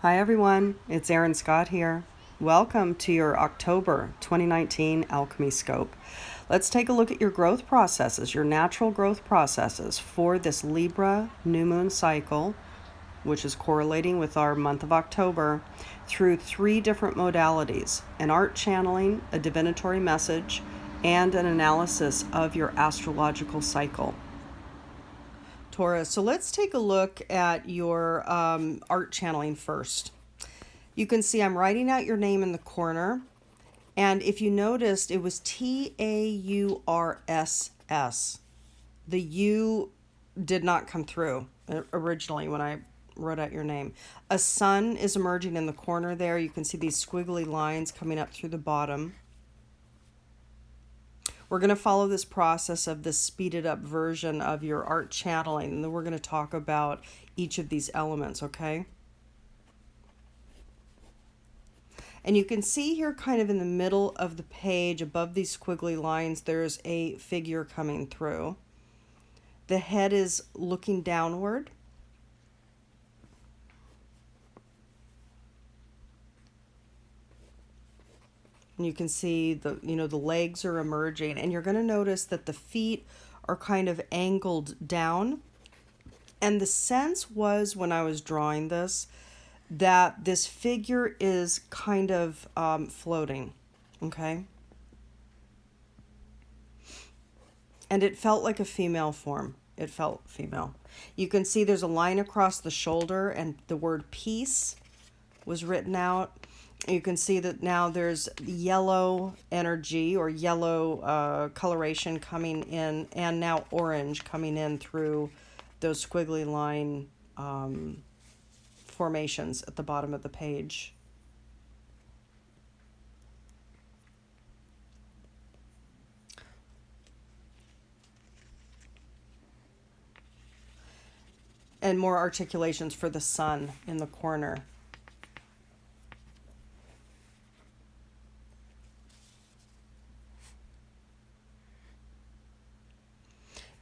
Hi everyone, it's Erin Scott here. Welcome to your October 2019 Alchemy Scope. Let's take a look at your growth processes, your natural growth processes for this Libra new moon cycle, which is correlating with our month of October, through three different modalities: an art channeling, a divinatory message, and an analysis of your astrological cycle. Taurus. So let's take a look at your art channeling first. You can see I'm writing out your name in the corner. And if you noticed, it was Taurss. The U did not come through originally when I wrote out your name. A sun is emerging in the corner there. You can see these squiggly lines coming up through the bottom. We're going to follow this process of this speeded up version of your art channeling, and then we're going to talk about each of these elements, okay? And you can see here kind of in the middle of the page, above these squiggly lines, there's a figure coming through. The head is looking downward. And you can see the legs are emerging, and you're going to notice that the feet are kind of angled down. And the sense was, when I was drawing this, that this figure is kind of floating, okay? And it felt like a female form. It felt female. You can see there's a line across the shoulder, and the word peace was written out. You can see that now there's yellow energy or yellow coloration coming in, and now orange coming in through those squiggly line formations at the bottom of the page. And more articulations for the sun in the corner.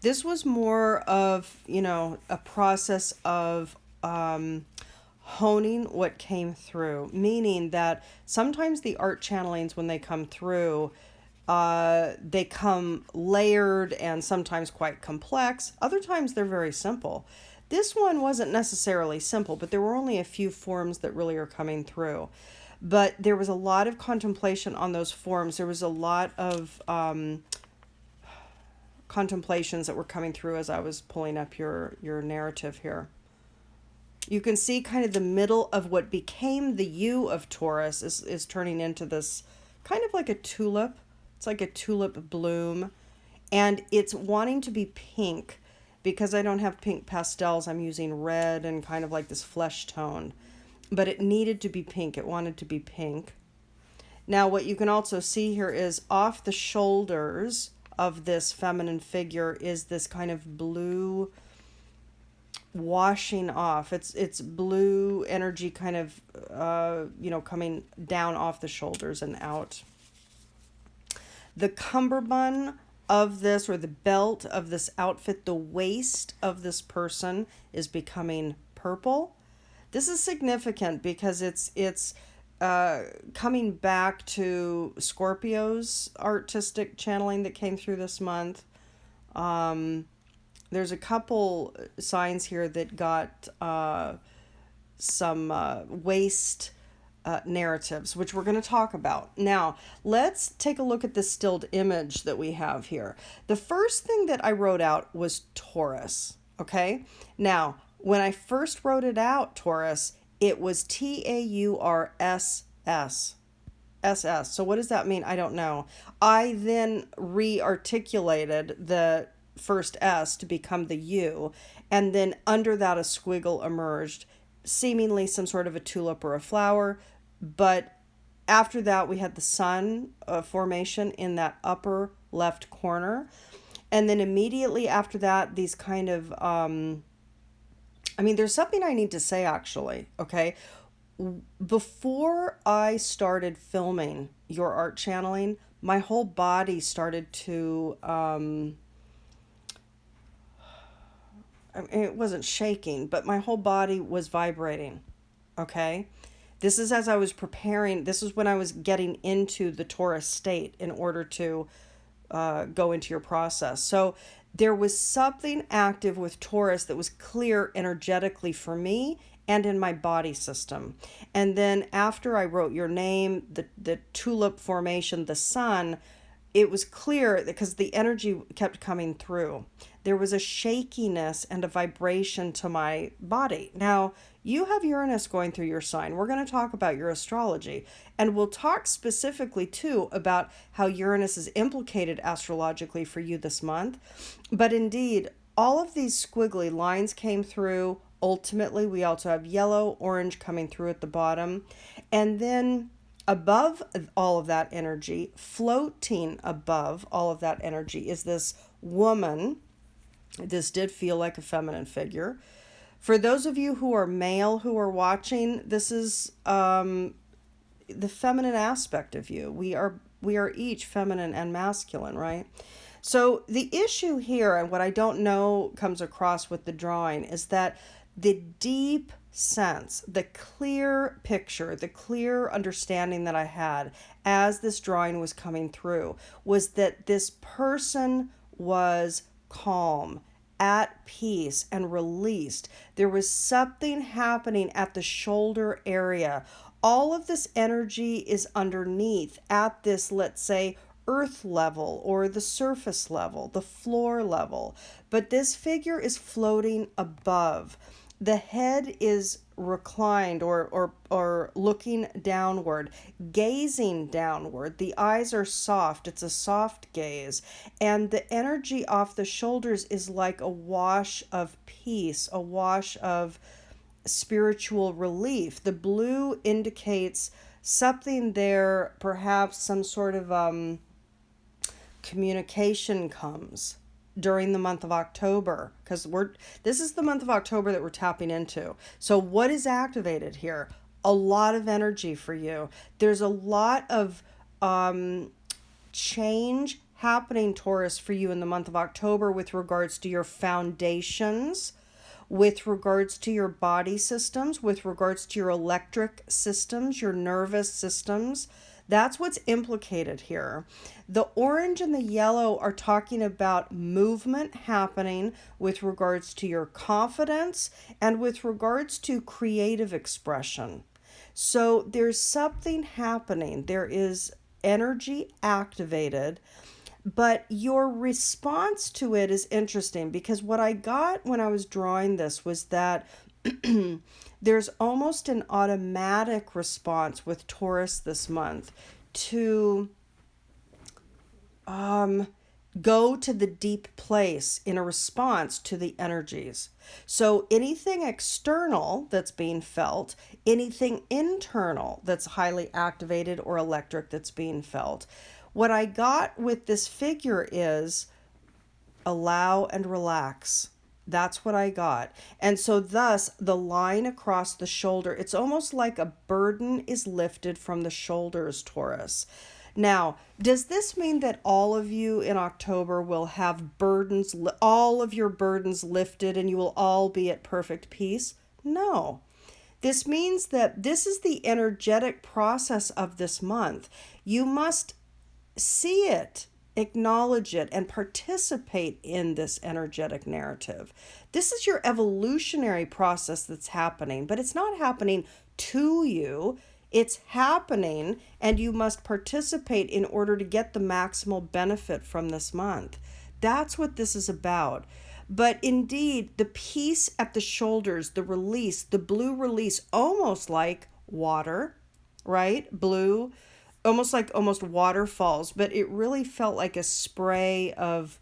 This was more of, a process of honing what came through, meaning that sometimes the art channelings, when they come through, they come layered and sometimes quite complex. Other times they're very simple. This one wasn't necessarily simple, but there were only a few forms that really are coming through. But there was a lot of contemplation on those forms. There was a lot of contemplations that were coming through as I was pulling up your narrative here. You can see kind of the middle of what became the U of Taurus is turning into this kind of like a tulip. It's like a tulip bloom, and it's wanting to be pink. Because I don't have pink pastels, I'm using red and kind of like this flesh tone. But it needed to be pink. It wanted to be pink. Now what you can also see here is off the shoulders of this feminine figure is this kind of blue washing off. It's blue energy kind of, coming down off the shoulders and out. The cummerbund of this, or the belt of this outfit, the waist of this person is becoming purple. This is significant because it's coming back to Scorpio's artistic channeling that came through this month. There's a couple signs here that got some waist narratives, which we're going to talk about. Now, let's take a look at the stilled image that we have here. The first thing that I wrote out was Taurus, okay? Now, when I first wrote it out, Taurus, it was Taurss. SS. So what does that mean? I don't know. I then re-articulated the first S to become the U, and then under that a squiggle emerged, seemingly some sort of a tulip or a flower. But after that, we had the sun formation in that upper left corner. And then immediately after that, these kind of, there's something I need to say actually, okay? Before I started filming your art channeling, my whole body started to, it wasn't shaking, but my whole body was vibrating. Okay. This is as I was preparing, this is when I was getting into the Taurus state in order to go into your process. So there was something active with Taurus that was clear energetically for me and in my body system. And then after I wrote your name, the tulip formation, the sun, it was clear because the energy kept coming through. There was a shakiness and a vibration to my body. Now, you have Uranus going through your sign. We're going to talk about your astrology. And we'll talk specifically, too, about how Uranus is implicated astrologically for you this month. But indeed, all of these squiggly lines came through. Ultimately, we also have yellow, orange coming through at the bottom. And then above all of that energy, floating above all of that energy, is this woman. This did feel like a feminine figure. For those of you who are male who are watching, this is the feminine aspect of you. We are each feminine and masculine, right? So the issue here, and what I don't know comes across with the drawing, is that the deep sense, the clear picture, the clear understanding that I had as this drawing was coming through was that this person was calm, at peace, and released. There was something happening at the shoulder area. All of this energy is underneath at this, let's say, earth level or the surface level, the floor level. But this figure is floating above. The head is reclined or looking downward, gazing downward. The eyes are soft. It's a soft gaze. And the energy off the shoulders is like a wash of peace, a wash of spiritual relief. The blue indicates something there, perhaps some sort of communication comes during the month of October, because this is the month of October that we're tapping into. So what is activated here? A lot of energy for you. There's a lot of change happening, Taurus, for you in the month of October with regards to your foundations, with regards to your body systems, with regards to your electric systems, your nervous systems. That's what's implicated here. The orange and the yellow are talking about movement happening with regards to your confidence and with regards to creative expression. So there's something happening. There is energy activated, but your response to it is interesting, because what I got when I was drawing this was that there's almost an automatic response with Taurus this month to go to the deep place in a response to the energies. So anything external that's being felt, anything internal that's highly activated or electric that's being felt. What I got with this figure is allow and relax. That's what I got. And so thus the line across the shoulder, it's almost like a burden is lifted from the shoulders, Taurus. Now, does this mean that all of you in October will have burdens, all of your burdens lifted, and you will all be at perfect peace? No. This means that this is the energetic process of this month. You must see it, acknowledge it, and participate in this energetic narrative. This is your evolutionary process that's happening, but it's not happening to you. It's happening, and you must participate in order to get the maximal benefit from this month. That's what this is about. But indeed, the peace at the shoulders, the release, the blue release, almost like water, right? Blue, almost waterfalls, but it really felt like a spray of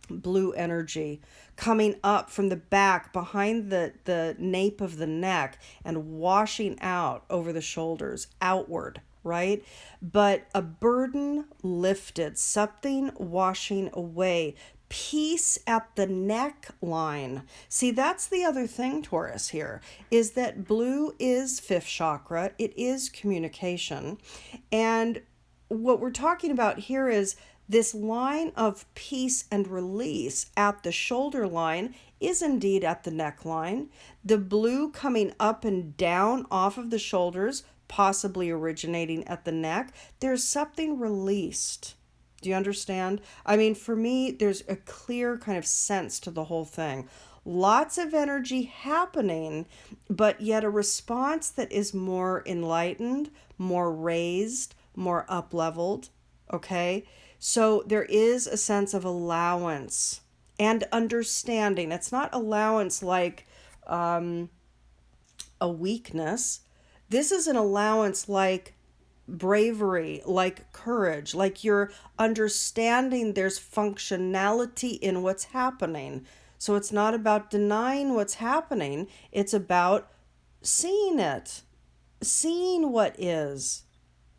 blue energy coming up from the back behind the nape of the neck and washing out over the shoulders outward, right? But a burden lifted, something washing away. Peace at the neckline. See, that's the other thing, Taurus, here, is that blue is fifth chakra. It is communication. And what we're talking about here is this line of peace and release at the shoulder line is indeed at the neckline. The blue coming up and down off of the shoulders, possibly originating at the neck. There's something released. Do you understand? I mean, for me, there's a clear kind of sense to the whole thing. Lots of energy happening, but yet a response that is more enlightened, more raised, more up-leveled. Okay? So there is a sense of allowance and understanding. It's not allowance like a weakness. This is an allowance like bravery, like courage, like you're understanding there's functionality in what's happening. So it's not about denying what's happening, it's about seeing it, seeing what is,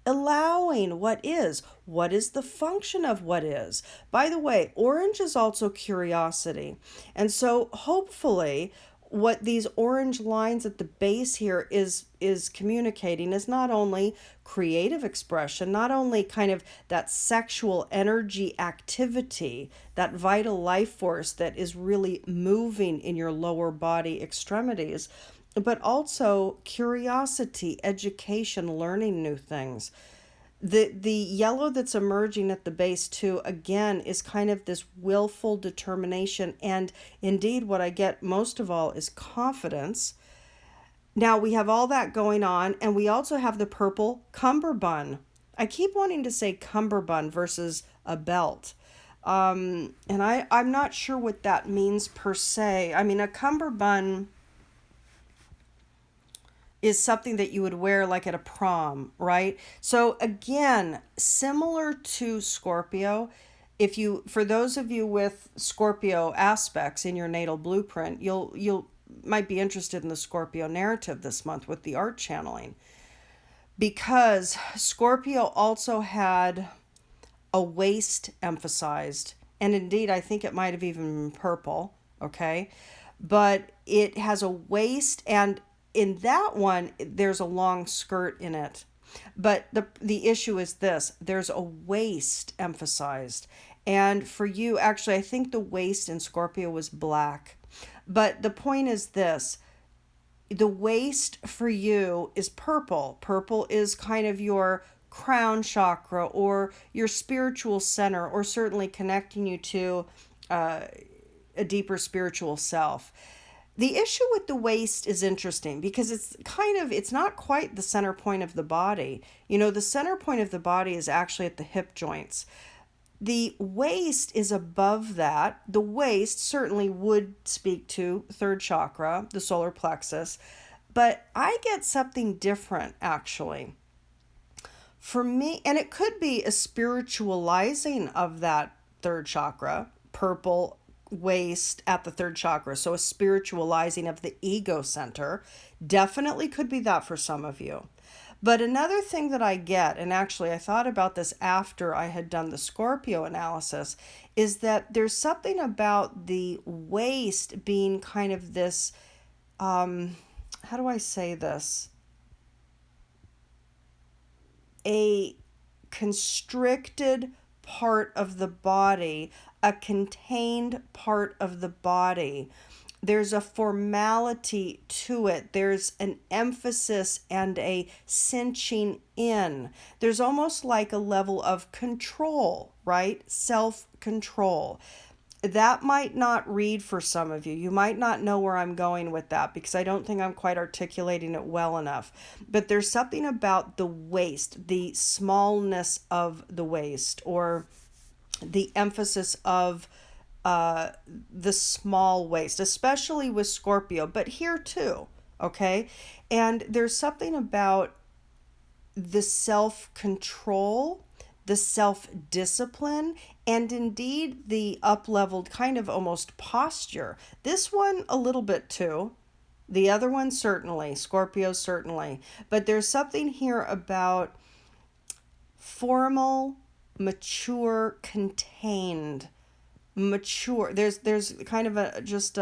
allowing what is. What is the function of what is? By the way, orange is also curiosity. And so hopefully what these orange lines at the base here is communicating is not only creative expression, not only kind of that sexual energy activity, that vital life force that is really moving in your lower body extremities, but also curiosity, education, learning new things. The yellow that's emerging at the base too, again, is kind of this willful determination, and indeed what I get most of all is confidence. Now we have all that going on, and we also have the purple cummerbund. I keep wanting to say cummerbund versus a belt. And I'm not sure what that means per se. I mean, a cummerbund is something that you would wear like at a prom, right? So again, similar to Scorpio, if you, for those of you with Scorpio aspects in your natal blueprint, you'll might be interested in the Scorpio narrative this month with the art channeling, because Scorpio also had a waist emphasized, and indeed I think it might have even been purple, okay? But it has a waist, and in that one there's a long skirt in it. But the issue is this: there's a waist emphasized. And for you, actually, I think the waist in Scorpio was black. But the point is this: the waist for you is purple. Purple is kind of your crown chakra or your spiritual center, or certainly connecting you to a deeper spiritual self. The issue with the waist is interesting because it's not quite the center point of the body. You know, the center point of the body is actually at the hip joints. The waist is above that. The waist certainly would speak to third chakra, the solar plexus, but I get something different actually. For me, and it could be a spiritualizing of that third chakra, purple waist at the third chakra. So a spiritualizing of the ego center definitely could be that for some of you. But another thing that I get, and actually I thought about this after I had done the Scorpio analysis, is that there's something about the waist being kind of this, how do I say this? A constricted part of the body, a contained part of the body. There's a formality to it. There's an emphasis and a cinching in. There's almost like a level of control, right? Self-control. That might not read for some of you. You might not know where I'm going with that because I don't think I'm quite articulating it well enough. But there's something about the waist, the smallness of the waist, or the emphasis of the small waist, especially with Scorpio, but here too, okay? And there's something about the self-control, the self-discipline, and indeed the up-leveled kind of almost posture. This one a little bit too. The other one certainly, Scorpio certainly. But there's something here about formal, mature, contained, mature. There's kind of a just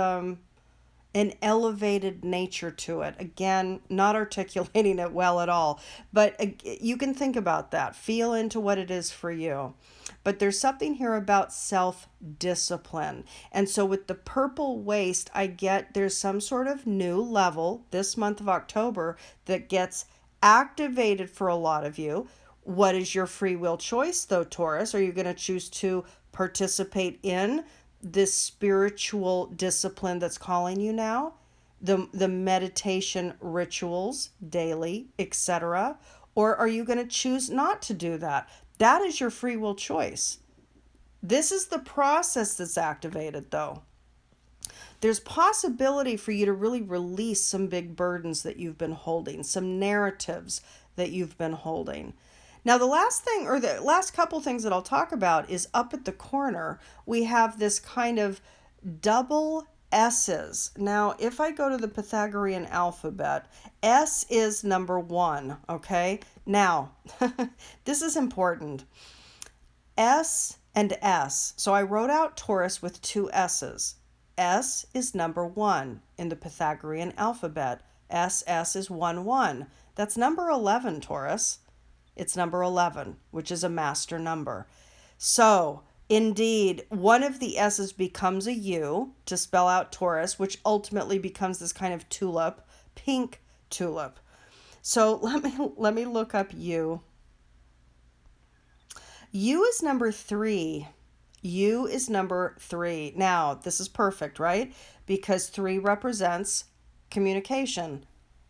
an elevated nature to it. Again, not articulating it well at all, but you can think about that. Feel into what it is for you. But there's something here about self-discipline. And so with the purple waist, I get there's some sort of new level this month of October that gets activated for a lot of you. What is your free will choice, though, Taurus? Are you going to choose to participate in this spiritual discipline that's calling you now? The meditation rituals daily, etc.? Or are you going to choose not to do that? That is your free will choice. This is the process that's activated, though. There's possibility for you to really release some big burdens that you've been holding, some narratives that you've been holding. Now, the last thing, or the last couple things that I'll talk about is up at the corner, we have this kind of double S's. Now, if I go to the Pythagorean alphabet, S is number 1, okay? Now, this is important. S and S. So I wrote out Taurus with 2 S's. S is number 1 in the Pythagorean alphabet. SS is 1, 1. That's number 11, Taurus. It's number 11, which is a master number. So, indeed, one of the S's becomes a U to spell out Taurus, which ultimately becomes this kind of tulip, pink tulip. So let me look up U. U is number 3. U is number 3. Now, this is perfect, right? Because 3 represents communication,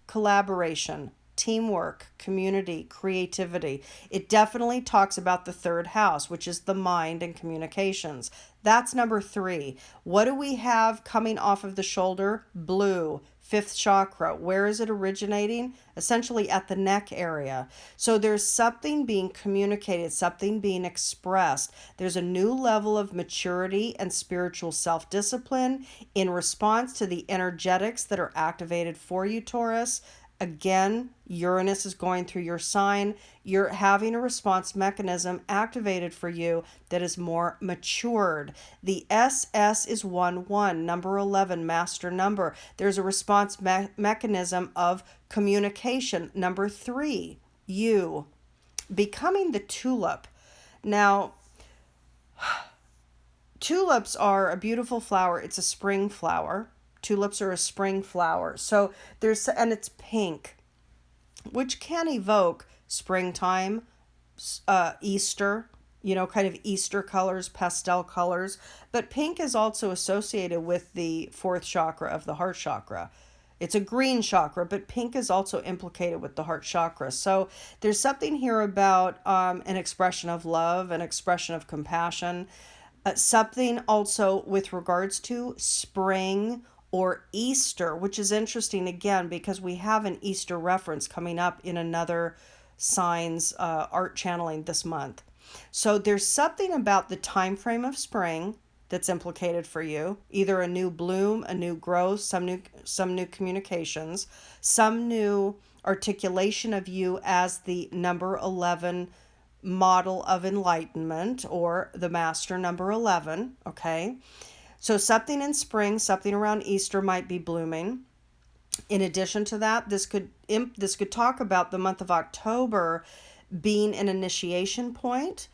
collaboration, teamwork, community, creativity. It definitely talks about the 3rd house, which is the mind and communications. That's number 3. What do we have coming off of the shoulder? Blue, 5th chakra. Where is it originating? Essentially at the neck area. So there's something being communicated, something being expressed. There's a new level of maturity and spiritual self-discipline in response to the energetics that are activated for you, Taurus. Again, Uranus is going through your sign. You're having a response mechanism activated for you that is more matured. The SS is 1, 1, number 11, master number. There's a response mechanism of communication. Number 3, U, becoming the tulip. Now, tulips are a beautiful flower. It's a spring flower. Tulips are a spring flower. So and it's pink, which can evoke springtime, Easter, kind of Easter colors, pastel colors. But pink is also associated with the 4th chakra of the heart chakra. It's a green chakra, but pink is also implicated with the heart chakra. So there's something here about an expression of love, an expression of compassion, something also with regards to spring or Easter, which is interesting again because we have an Easter reference coming up in another sign's art channeling this month. So there's something about the time frame of spring that's implicated for you, either a new bloom, a new growth, some new communications, some new articulation of you as the number 11 model of enlightenment, or the master number 11, okay? So something in spring, something around Easter might be blooming. In addition to that, this could talk about the month of October being an initiation point,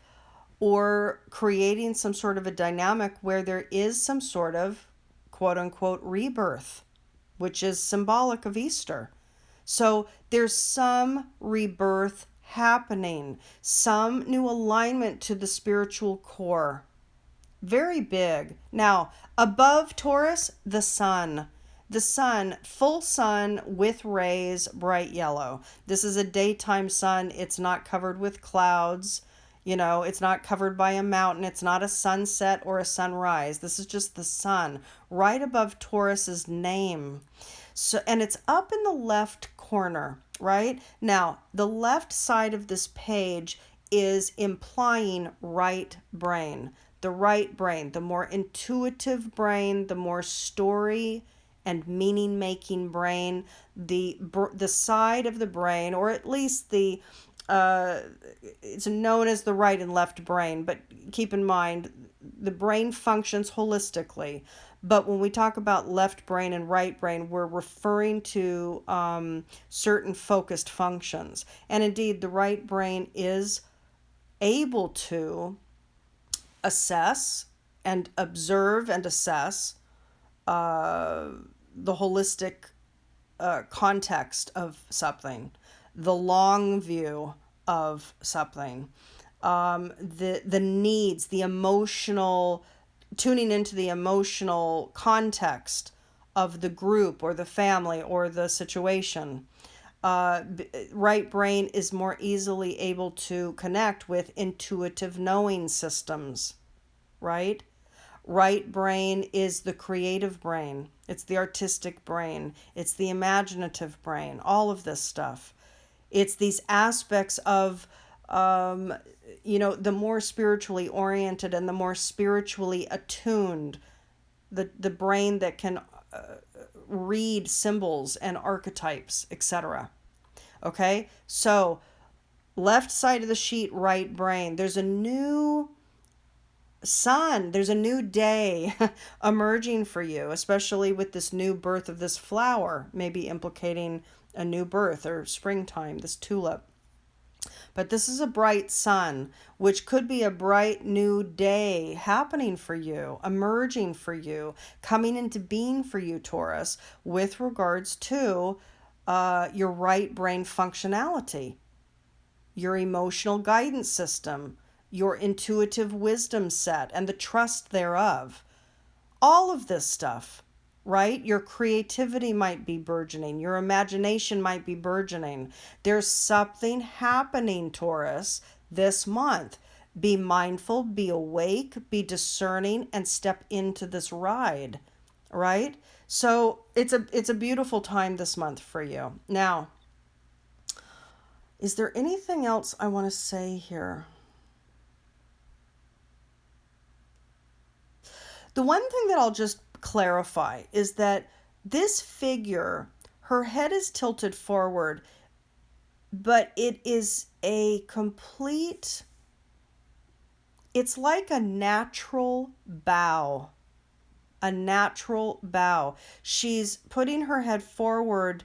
or creating some sort of a dynamic where there is some sort of quote unquote rebirth, which is symbolic of Easter. So there's some rebirth happening, some new alignment to the spiritual core. Very big. Now, above Taurus, the sun. The sun, full sun with rays, bright yellow. This is a daytime sun. It's not covered with clouds. It's not covered by a mountain. It's not a sunset or a sunrise. This is just the sun right above Taurus's name. So, and it's up in the left corner, right? Now, the left side of this page is implying right brain. The right brain, the more intuitive brain, the more story and meaning-making brain, the side of the brain, or at least it's known as the right and left brain, but keep in mind, the brain functions holistically. But when we talk about left brain and right brain, we're referring to certain focused functions. And indeed, the right brain is able to assess and observe and assess the holistic context of something, the long view of something, the needs, the emotional, tuning into the emotional context of the group or the family or the situation. Right brain is more easily able to connect with intuitive knowing systems, right? Right brain is the creative brain. It's the artistic brain. It's the imaginative brain. All of this stuff. It's these aspects of, the more spiritually oriented and the more spiritually attuned, the brain that can read symbols and archetypes, etc. Okay? So, left side of the sheet, right brain. There's a new sun, there's a new day emerging for you, especially with this new birth of this flower, maybe implicating a new birth or springtime, this tulip. But this is a bright sun, which could be a bright new day happening for you, emerging for you, coming into being for you, Taurus, with regards to your right brain functionality, your emotional guidance system, your intuitive wisdom set, and the trust thereof. All of this stuff, right? Your creativity might be burgeoning. Your imagination might be burgeoning. There's something happening, Taurus, this month. Be mindful, be awake, be discerning, and step into this ride, right? So it's a beautiful time this month for you. Now, is there anything else I want to say here? The one thing that I'll just clarify is that this figure, her head is tilted forward, but it is a complete, it's like a natural bow. A natural bow. She's putting her head forward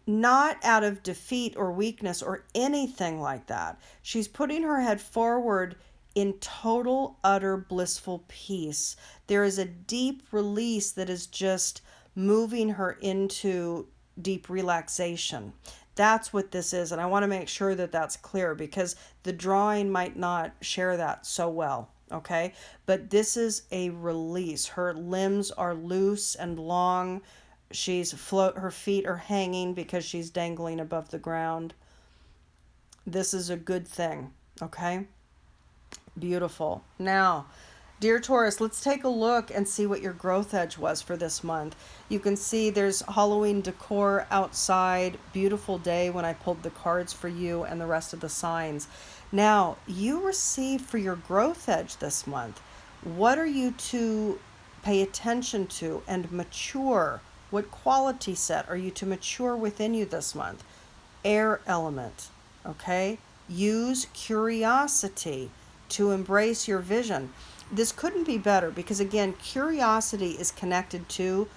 not out of defeat or weakness or anything like that. She's putting her head forward in total, utter, blissful peace. There is a deep release that is just moving her into deep relaxation. That's what this is. And I want to make sure that that's clear because the drawing might not share that so well. Okay. But this is a release. Her limbs are loose and long. Her feet are hanging because she's dangling above the ground. This is a good thing. Okay. Beautiful. Now, dear Taurus, let's take a look and see what your growth edge was for this month. You can see there's Halloween decor outside. Beautiful day when I pulled the cards for you and the rest of the signs. Now, you receive for your growth edge this month. What are you to pay attention to and mature? What quality set are you to mature within you this month? Air element, okay? Use curiosity to embrace your vision. This couldn't be better because, again, curiosity is connected to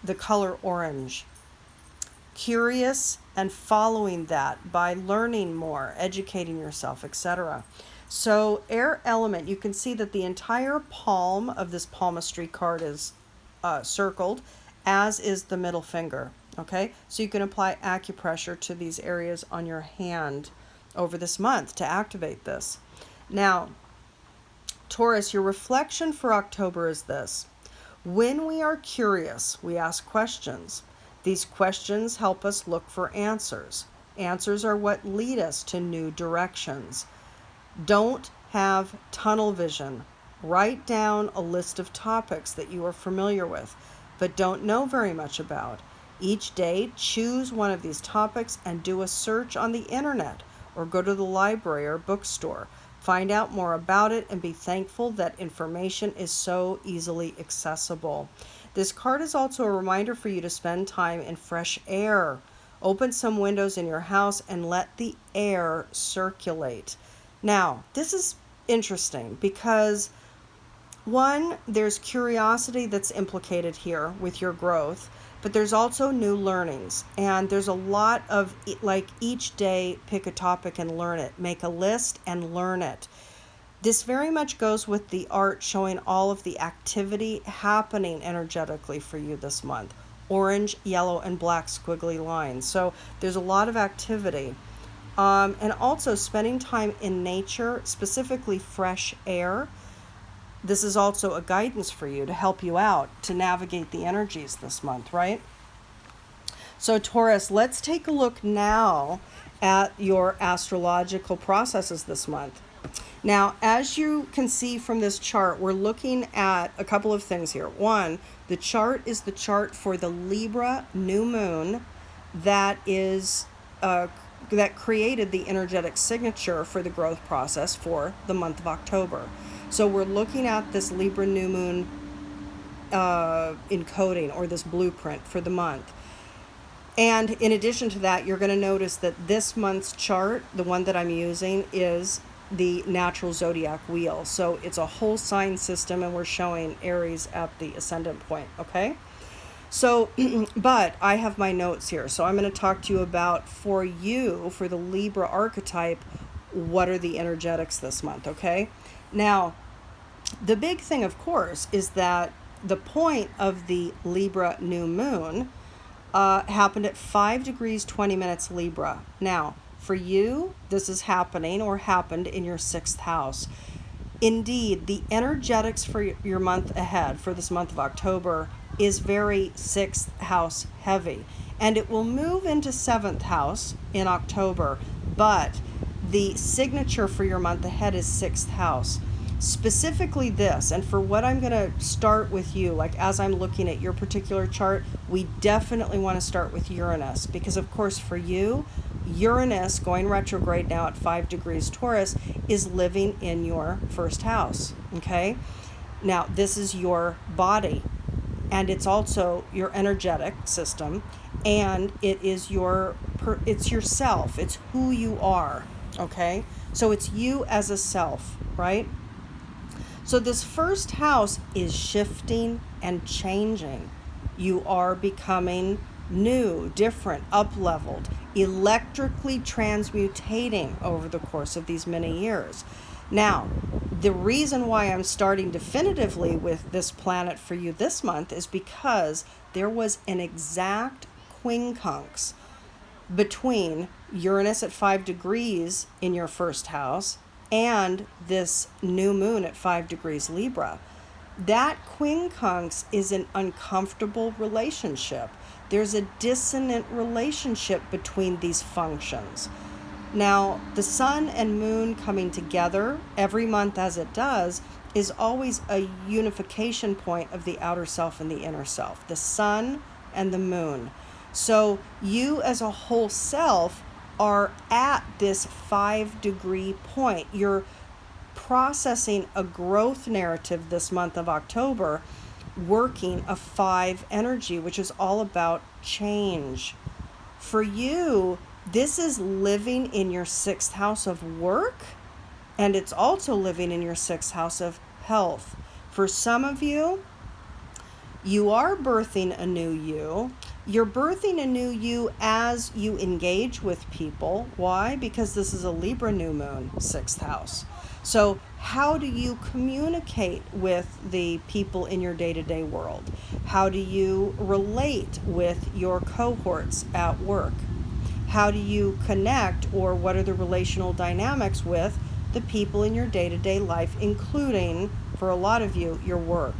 the color orange. Curious and following that by learning more, educating yourself, etc. So air element, you can see that the entire palm of this palmistry card is circled, as is the middle finger. Okay, so you can apply acupressure to these areas on your hand over this month to activate this. Now, Taurus, your reflection for October is this. When we are curious, we ask questions. These questions help us look for answers. Answers are what lead us to new directions. Don't have tunnel vision. Write down a list of topics that you are familiar with, but don't know very much about. Each day, choose one of these topics and do a search on the internet or go to the library or bookstore. Find out more about it and be thankful that information is so easily accessible. This card is also a reminder for you to spend time in fresh air. Open some windows in your house and let the air circulate. Now, this is interesting because One, there's curiosity that's implicated here with your growth, but there's also new learnings. And there's a lot of, like, each day, pick a topic and learn it. Make a list and learn it. This very much goes with the art showing all of the activity happening energetically for you this month. Orange, yellow, and black squiggly lines. So there's a lot of activity. And also spending time in nature, specifically fresh air. This is also a guidance for you to help you out to navigate the energies this month, right? So Taurus, let's take a look now at your astrological processes this month. Now, as you can see from this chart, we're looking at a couple of things here. One, the chart is the chart for the Libra new moon that is that created the energetic signature for the growth process for the month of October. So we're looking at this Libra new moon encoding, or this blueprint for the month. And in addition to that, you're going to notice that this month's chart, the one that I'm using, is the natural zodiac wheel. So it's a whole sign system, and we're showing Aries at the ascendant point, okay? So, but I have my notes here. So I'm going to talk to you about, for you, for the Libra archetype, what are the energetics this month, okay? Now, the big thing, of course, is that the point of the Libra new moon happened at 5 degrees 20 minutes Libra. Now, for you, this is happening or happened in your 6th house. Indeed, the energetics for your month ahead, for this month of October, is very 6th house heavy. And it will move into 7th house in October, but the signature for your month ahead is 6th house. Specifically this, and for what I'm going to start with you, like as I'm looking at your particular chart, we definitely want to start with Uranus, because of course for you, Uranus going retrograde now at 5 degrees Taurus is living in your 1st house, okay? Now, this is your body, and it's also your energetic system, and it is it's yourself, it's who you are, okay? So it's you as a self, right? So this 1st house is shifting and changing. You are becoming new, different, up-leveled, electrically transmutating over the course of these many years. Now, the reason why I'm starting definitively with this planet for you this month is because there was an exact quincunx between Uranus at 5 degrees in your 1st house and this new moon at 5 degrees Libra. That quincunx is an uncomfortable relationship. There's a dissonant relationship between these functions. Now, the sun and moon coming together every month as it does is always a unification point of the outer self and the inner self, the sun and the moon. So you as a whole self are at this 5-degree point. You're processing a growth narrative this month of October, working a 5 energy, which is all about change. For you, this is living in your 6th house of work, and it's also living in your 6th house of health. For some of you, you are birthing a new you. You're birthing a new you as you engage with people. Why? Because this is a Libra new moon, 6th house. So how do you communicate with the people in your day-to-day world? How do you relate with your cohorts at work? How do you connect, or what are the relational dynamics with the people in your day-to-day life, including, for a lot of you, your work?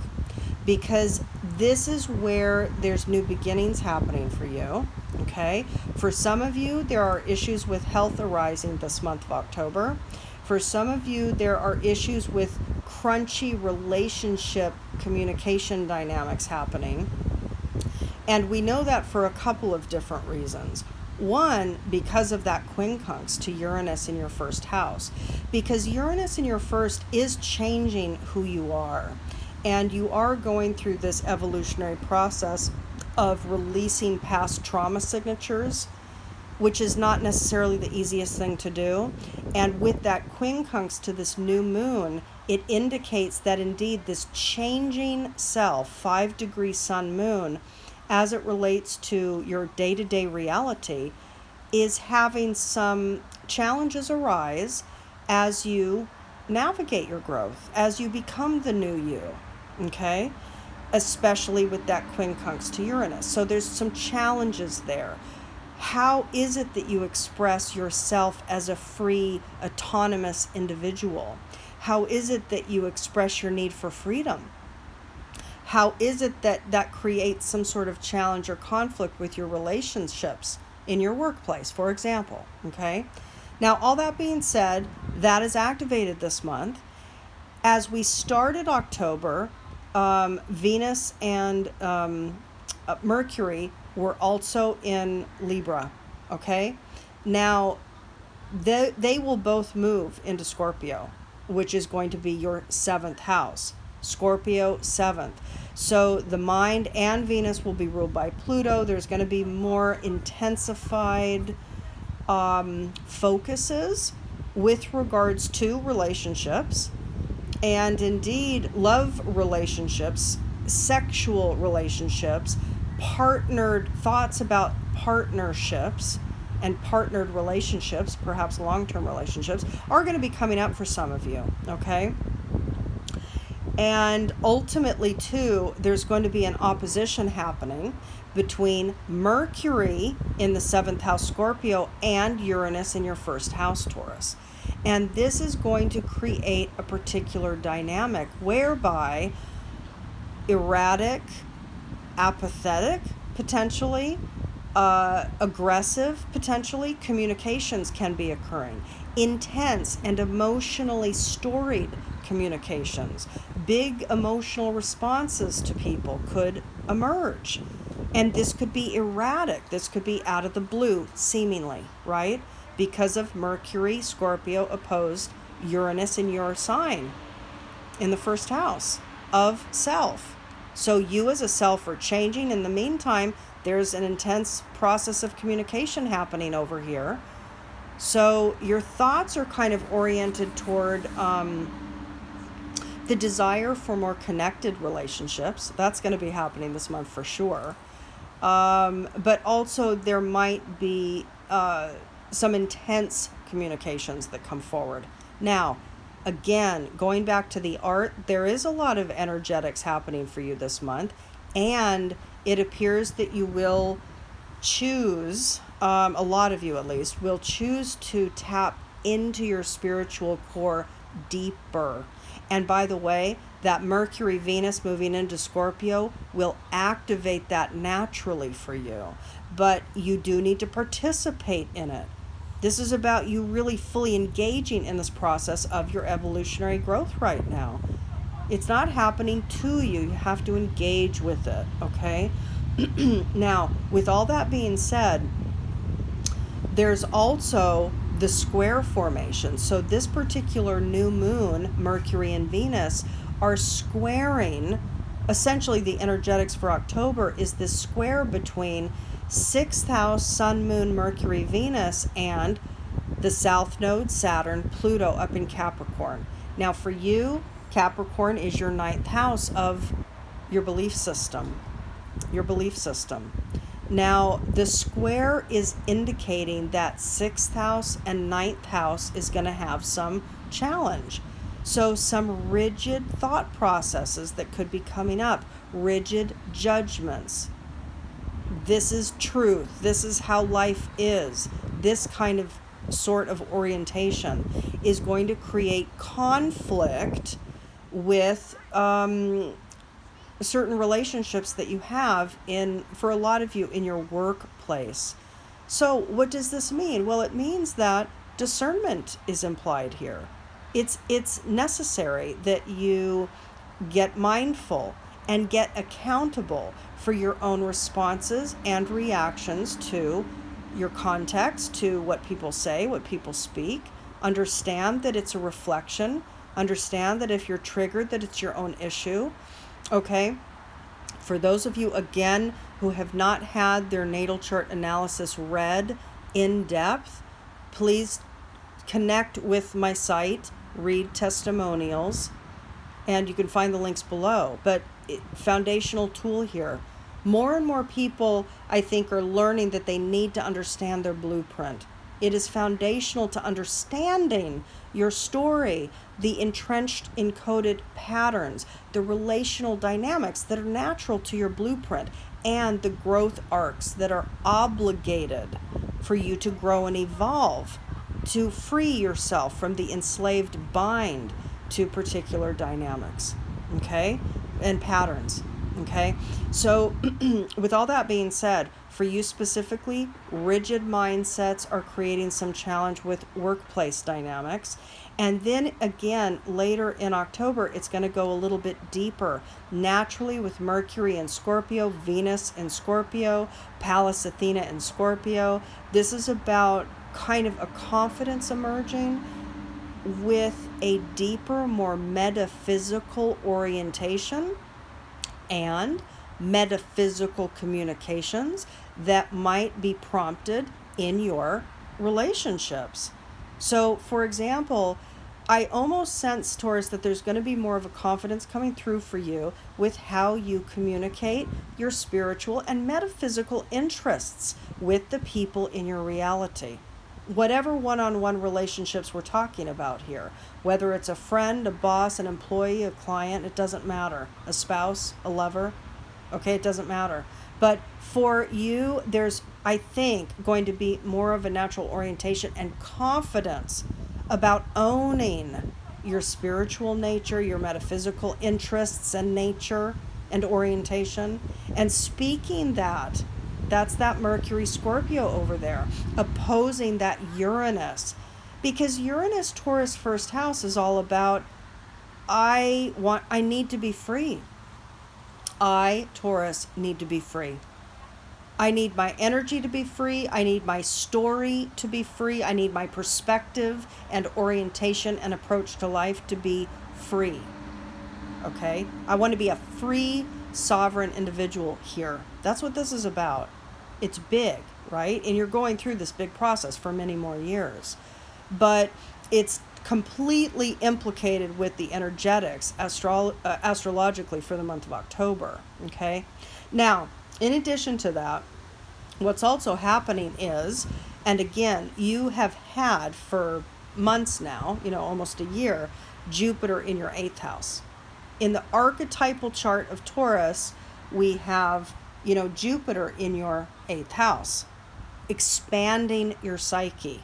Because this is where there's new beginnings happening for you, okay? For some of you, there are issues with health arising this month of October. For some of you, there are issues with crunchy relationship communication dynamics happening. And we know that for a couple of different reasons. One, because of that quincunx to Uranus in your 1st house. Because Uranus in your 1st is changing who you are. And you are going through this evolutionary process of releasing past trauma signatures, which is not necessarily the easiest thing to do. And with that quincunx to this new moon, it indicates that indeed this changing self, 5-degree sun moon, as it relates to your day-to-day reality, is having some challenges arise as you navigate your growth, as you become the new you, okay? Especially with that quincunx to Uranus. So there's some challenges there. How is it that you express yourself as a free, autonomous individual? How is it that you express your need for freedom? How is it that that creates some sort of challenge or conflict with your relationships in your workplace, for example, okay? Now, all that being said, that is activated this month. As we started October, Venus and Mercury were also in Libra, okay? Now, they will both move into Scorpio, which is going to be your 7th house. Scorpio 7th. So the mind and Venus will be ruled by Pluto. There's going to be more intensified focuses with regards to relationships, and indeed love relationships, sexual relationships, partnered thoughts about partnerships and partnered relationships, perhaps long-term relationships, are going to be coming up for some of you, okay? And ultimately, too, there's going to be an opposition happening between Mercury in the 7th house Scorpio and Uranus in your 1st house Taurus. And this is going to create a particular dynamic whereby erratic, apathetic, potentially, aggressive, potentially, communications can be occurring. Intense and emotionally storied communications, big emotional responses to people could emerge. And this could be erratic. This could be out of the blue, seemingly, right? Because of Mercury, Scorpio opposed Uranus in your sign in the 1st house of self. So you as a self are changing. In the meantime, there's an intense process of communication happening over here. So your thoughts are kind of oriented toward the desire for more connected relationships. That's going to be happening this month for sure. But also there might be some intense communications that come forward. Now, again, going back to the art, there is a lot of energetics happening for you this month, and it appears that you will choose, a lot of you at least, will choose to tap into your spiritual core deeper. And by the way, that Mercury Venus moving into Scorpio will activate that naturally for you. But you do need to participate in it. This is about you really fully engaging in this process of your evolutionary growth right now. It's not happening to you. You have to engage with it, okay? Now, with all that being said, there's also the square formation. So this particular new moon, Mercury and Venus, are squaring. Essentially, the energetics for October is this square between 6th house, Sun, Moon, Mercury, Venus, and the South Node, Saturn, Pluto up in Capricorn. Now for you, Capricorn is your 9th house of your belief system. Your belief system. Now, the square is indicating that 6th house and 9th house is going to have some challenge. So some rigid thought processes that could be coming up, rigid judgments. This is truth. This is how life is. This kind of sort of orientation is going to create conflict with certain relationships that you have for a lot of you in your workplace. So what does this mean? Well, it means that discernment is implied here. It's necessary that you get mindful and get accountable for your own responses and reactions to your context, to what people say, what people speak. Understand that it's a reflection. Understand that if you're triggered, that it's your own issue. Okay? For those of you, again, who have not had their natal chart analysis read in depth, please connect with my site, read testimonials, And you can find the links below. But foundational tool here. More and more people, I think, are learning that they need to understand their blueprint. It is foundational to understanding your story, the entrenched, encoded patterns, the relational dynamics that are natural to your blueprint, and the growth arcs that are obligated for you to grow and evolve, to free yourself from the enslaved bind to particular dynamics, okay, and patterns, okay? So with all that being said, for you specifically, rigid mindsets are creating some challenge with workplace dynamics. And then again, later in October, it's going to go a little bit deeper. Naturally, with Mercury in Scorpio, Venus in Scorpio, Pallas Athena in Scorpio, this is about kind of a confidence emerging with a deeper, more metaphysical orientation and metaphysical communications that might be prompted in your relationships. So, for example, I almost sense, Taurus, that there's going to be more of a confidence coming through for you with how you communicate your spiritual and metaphysical interests with the people in your reality. Whatever one-on-one relationships we're talking about here, whether it's a friend, a boss, an employee, a client, it doesn't matter. A spouse, a lover, okay, it doesn't matter. But for you, there's, I think, going to be more of a natural orientation and confidence about owning your spiritual nature, your metaphysical interests and nature and orientation, and speaking that. That's that Mercury Scorpio over there, opposing that Uranus. Because Uranus Taurus first house is all about, I need to be free. I, Taurus, need to be free. I need my energy to be free. I need my story to be free. I need my perspective and orientation and approach to life to be free. Okay? I want to be a free, sovereign individual here. That's what this is about. It's big, right? And you're going through this big process for many more years. But it's completely implicated with the energetics astrologically for the month of October, okay? Now, in addition to that, what's also happening is, and again, you have had for months now, almost a year, Jupiter in your 8th house. In the archetypal chart of Taurus, we have, Jupiter in your 8th house, expanding your psyche,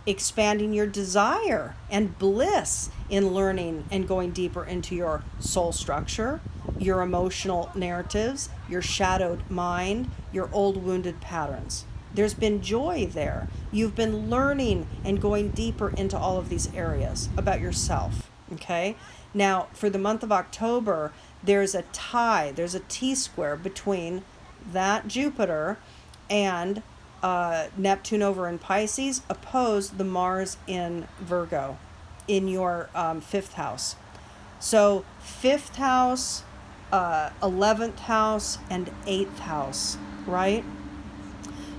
expanding your desire and bliss in learning and going deeper into your soul structure, your emotional narratives, your shadowed mind, your old wounded patterns. There's been joy there. You've been learning and going deeper into all of these areas about yourself, okay? Now, for the month of October, there's a tie, there's a T-square between that Jupiter and Neptune over in Pisces, opposed the Mars in Virgo in your 5th house. So 5th house, 11th house, and 8th house, right?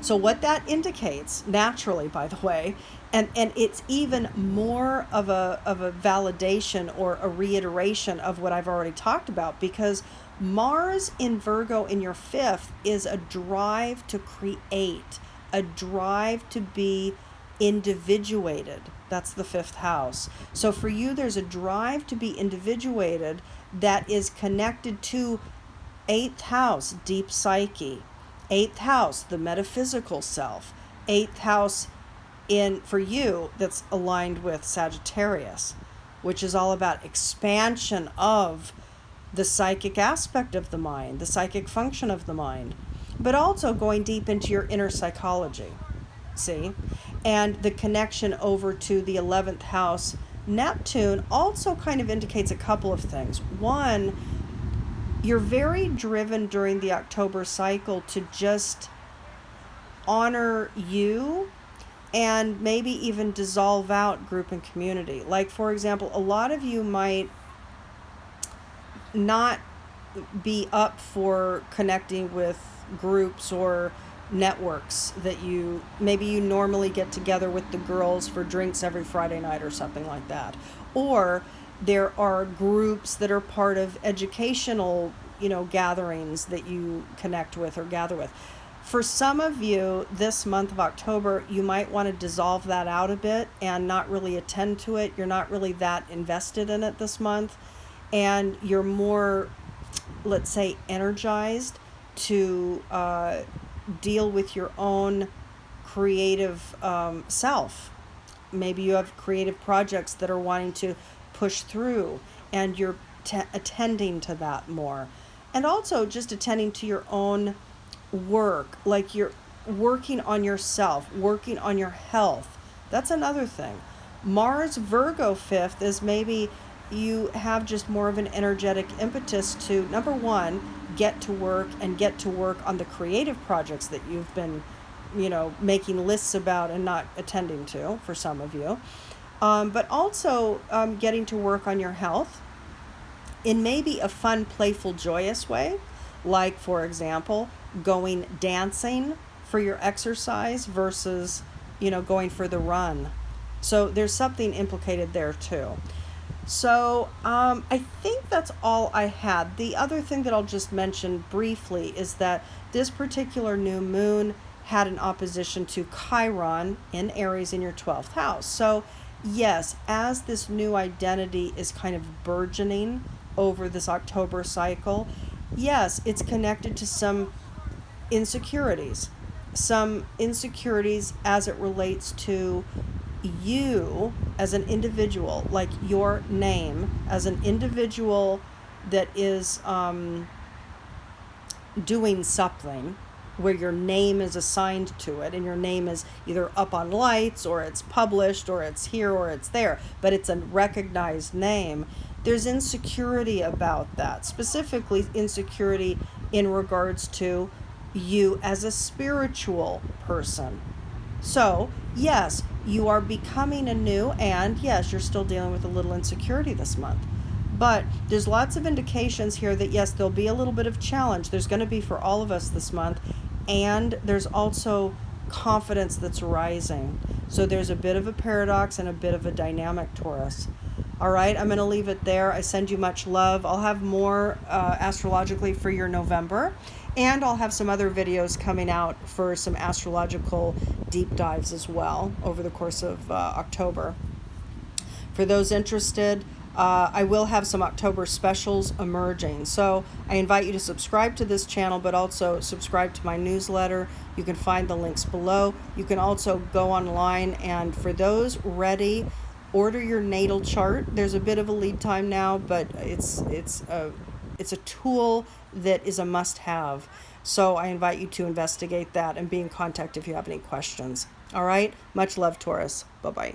So what that indicates, naturally, by the way, and it's even more of a validation or a reiteration of what I've already talked about, because Mars in Virgo in your 5th is a drive to create, a drive to be individuated. That's the 5th house. So for you, there's a drive to be individuated that is connected to 8th house, deep psyche. 8th house, the metaphysical self. 8th house for you, that's aligned with Sagittarius, which is all about expansion of the psychic aspect of the mind, the psychic function of the mind, but also going deep into your inner psychology, see? And the connection over to the 11th house, Neptune, also kind of indicates a couple of things. One, you're very driven during the October cycle to just honor you and maybe even dissolve out group and community. Like, for example, a lot of you might not be up for connecting with groups or networks that you normally get together with the girls for drinks every Friday night or something like that. Or There are groups that are part of educational, gatherings that you connect with or gather with. For some of you, this month of October, you might want to dissolve that out a bit and not really attend to it. You're not really that invested in it this month, and you're more, let's say, energized to deal with your own creative self. Maybe you have creative projects that are wanting to push through, and you're attending to that more. And also just attending to your own work, like you're working on yourself, working on your health. That's another thing. Mars Virgo 5th is maybe you have just more of an energetic impetus to, number one, get to work and get to work on the creative projects that you've been, making lists about and not attending to for some of you. But also getting to work on your health in maybe a fun, playful, joyous way. Like, for example, going dancing for your exercise versus, going for the run. So there's something implicated there too. So I think that's all I had. The other thing that I'll just mention briefly is that this particular new moon had an opposition to Chiron in Aries in your 12th house. So yes, as this new identity is kind of burgeoning over this October cycle, yes, it's connected to some insecurities as it relates to you as an individual, like your name as an individual that is doing something where your name is assigned to it, and your name is either up on lights or it's published or it's here or it's there, but it's a recognized name. There's insecurity about that, specifically insecurity in regards to you as a spiritual person. So, yes, you are becoming anew, and yes, you're still dealing with a little insecurity this month. But there's lots of indications here that, yes, there'll be a little bit of challenge. There's going to be for all of us this month. And there's also confidence that's rising. So there's a bit of a paradox and a bit of a dynamic, Taurus. All right, I'm going to leave it there. I send you much love. I'll have more astrologically for your November. And I'll have some other videos coming out for some astrological deep dives as well over the course of October. For those interested, I will have some October specials emerging. So I invite you to subscribe to this channel, but also subscribe to my newsletter. You can find the links below. You can also go online, and for those ready, order your natal chart. There's a bit of a lead time now, but it's a tool that is a must-have. So I invite you to investigate that and be in contact if you have any questions. All right? Much love, Taurus. Bye-bye.